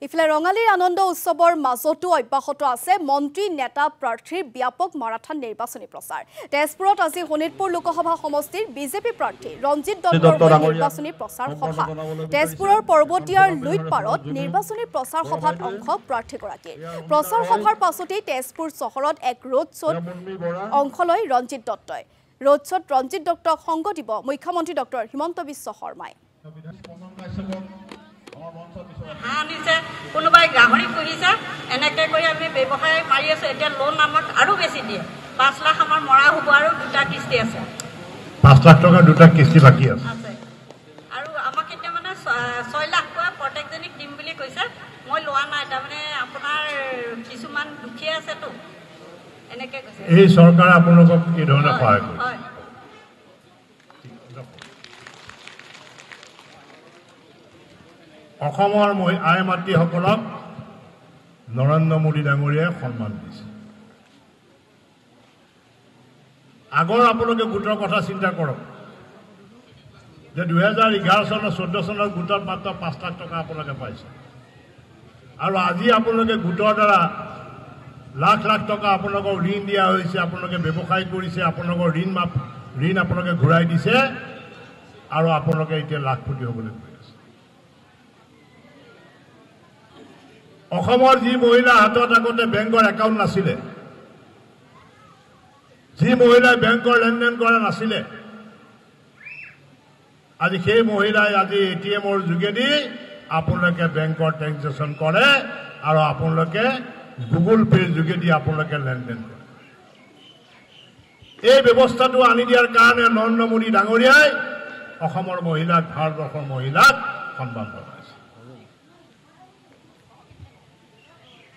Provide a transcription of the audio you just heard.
ইফালে ৰঙালীৰ আনন্দ উৎসৱৰ মাজতো অব্যাহত আছে মন্ত্ৰী নেতা প্ৰাৰ্থীৰ ব্যাপক মাৰাথান নিৰ্বাচনী প্ৰচাৰ তেজপুৰত আজি শোণিতপুৰ লোকসভা সমষ্টিৰ বিজেপি প্ৰাৰ্থী ৰঞ্জিত দত্তৰ নিৰ্বাচনী প্ৰচাৰ সভা তেজপুৰৰ পৰ্বতীয়াৰ লুইটপাৰত নিৰ্বাচনী প্ৰচাৰ সভাত অংশ প্ৰাৰ্থীগৰাকীৰ প্ৰচাৰ সভাৰ পাছতেই তেজপুৰ চহৰত এক ৰোড শ্ব'ত অংশ লয় ৰঞ্জিত দত্তই ৰোড শ্ব'ত ৰঞ্জিত দত্তক সংগ দিব মুখ্যমন্ত্ৰী ডক্টৰ হিমন্ত বিশ্ব শৰ্মাই হানিছে কোনোবাই গাহৰি পুহিছে এনেকে কৰি আমি ব্যৱসায় মাৰি আছো এতিয়া লোন আমাক আৰু বেছি দিয়ে 5 লাখ আমাৰ মৰা হ'ব আৰু দুটা কিস্তি আছে 5 লাখ টকা দুটা কিস্তি বাকি আছে আৰু আমাক এতিয়া মানে 6 লাখ টকা প্ৰত্যেকজনীক দিম বুলি কৈছে মই লোৱা নাই তাৰমানে আপোনাৰ কিছুমান দুখীয়া আছে তো এনেকে কৈছে এই চৰকাৰ আপোনালোকক এই ধৰণে সহায় কৰে হয় অসমৰ আই মাতৃসকলক নৰেন্দ্ৰ মোদী ডাঙৰীয়াই সন্মান দিছে আগৰ আপোনালোকে গোটৰ কথা চিন্তা কৰক যে 2011 চনৰ 14 চনৰ গোটত মাত্ৰ 5 লাখ টকা আপোনালোকে পাইছে আৰু আজি আপোনালোকে গোটৰ দ্বাৰা লাখ লাখ টকা আপোনালোকক ঋণ দিয়া হৈছে আপোনালোকে ব্যৱসায় কৰিছে আপোনালোকৰ ঋণ আপোনালোকে ঘূৰাই দিছে আৰু আপোনালোকে এতিয়া লাখপতি হ'বলৈ অসমৰ যি মহিলা হাতত আগতে বেংকৰ একাউণ্ট নাছিলে যি মহিলাই বেংকৰ লেনদেন কৰা নাছিলে আজি সেই মহিলাই আজি এটিএমৰ যোগেদি আপোনালোকে বেংকৰ ট্ৰেনজেকশ্যন কৰে আৰু আপোনালোকে গুগল পেৰ যোগেদি আপোনালোকে লেনদেন কৰে এই ব্যৱস্থাটো আনি দিয়াৰ কাৰণে নৰেন্দ্ৰ মোদী ডাঙৰীয়াই অসমৰ মহিলাক ভাৰতবৰ্ষৰ মহিলাক সন্মান কৰে